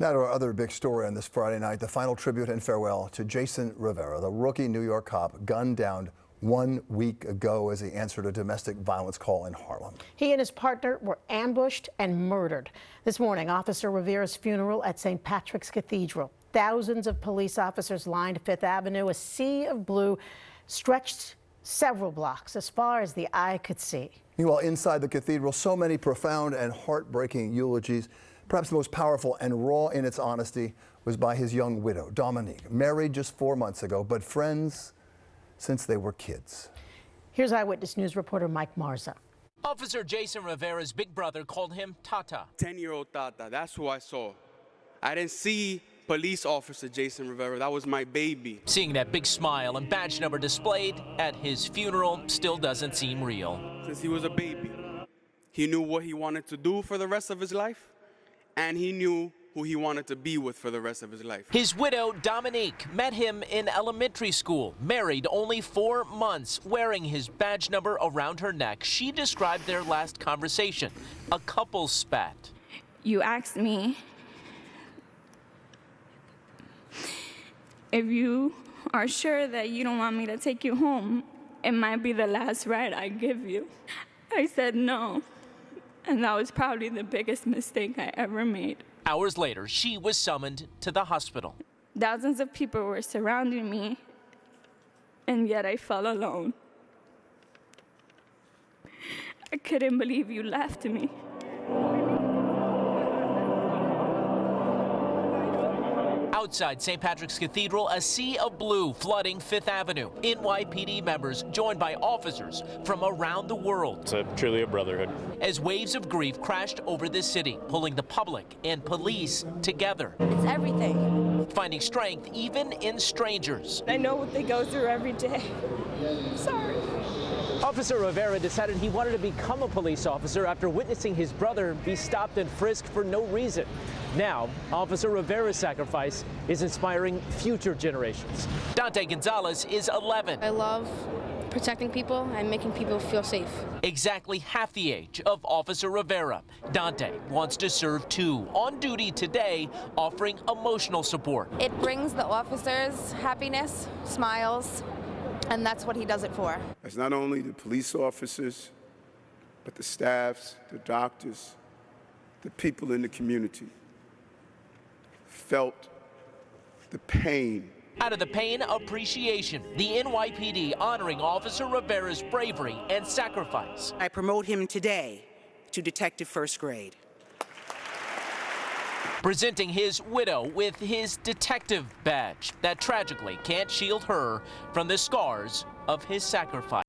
Now to our other big story on this Friday night, the final tribute and farewell to Jason Rivera, the rookie New York cop gunned down 1 week ago as he answered a domestic violence call in Harlem. He and his partner were ambushed and murdered. This morning, Officer Rivera's funeral at St. Patrick's Cathedral. Thousands of police officers lined Fifth Avenue. A sea of blue stretched several blocks as far as the eye could see. Meanwhile, inside the cathedral, so many profound and heartbreaking eulogies. Perhaps the most powerful and raw in its honesty was by his young widow, Dominique, married just 4 months ago, but friends since they were kids. Here's Eyewitness News reporter Mike Marza. Officer Jason Rivera's big brother called him Tata. 10-year-old Tata, that's who I saw. I didn't see police officer Jason Rivera, that was my baby. Seeing that big smile and badge number displayed at his funeral still doesn't seem real. Since he was a baby, he knew what he wanted to do for the rest of his life, and he knew who he wanted to be with for the rest of his life. His widow, Dominique, met him in elementary school, married only 4 months, wearing his badge number around her neck. She described their last conversation, a couple spat. You asked me if you are sure that you don't want me to take you home. It might be the last ride I give you. I said no, and that was probably the biggest mistake I ever made. Hours later, she was summoned to the hospital. Thousands of people were surrounding me, and yet I felt alone. I couldn't believe you left me. Outside St. Patrick's Cathedral, a sea of blue flooding Fifth Avenue. NYPD members joined by officers from around the world. It's truly a brotherhood. As waves of grief crashed over the city, pulling the public and police together. It's everything. Finding strength even in strangers. I know what they go through every day. Sorry. Officer Rivera decided he wanted to become a police officer after witnessing his brother be stopped and frisked for no reason. Now, Officer Rivera's sacrifice is inspiring future generations. Dante Gonzalez is 11. I love protecting people and making people feel safe. Exactly half the age of Officer Rivera. Dante wants to serve too, on duty today, offering emotional support. It brings the officers happiness, smiles, and that's what he does it for. It's not only the police officers, but the staffs, the doctors, the people in the community felt the pain. Out of the pain, appreciation. The NYPD honoring Officer Rivera's bravery and sacrifice. I promote him today to Detective First Grade. Presenting his widow with his detective badge that tragically can't shield her from the scars of his sacrifice.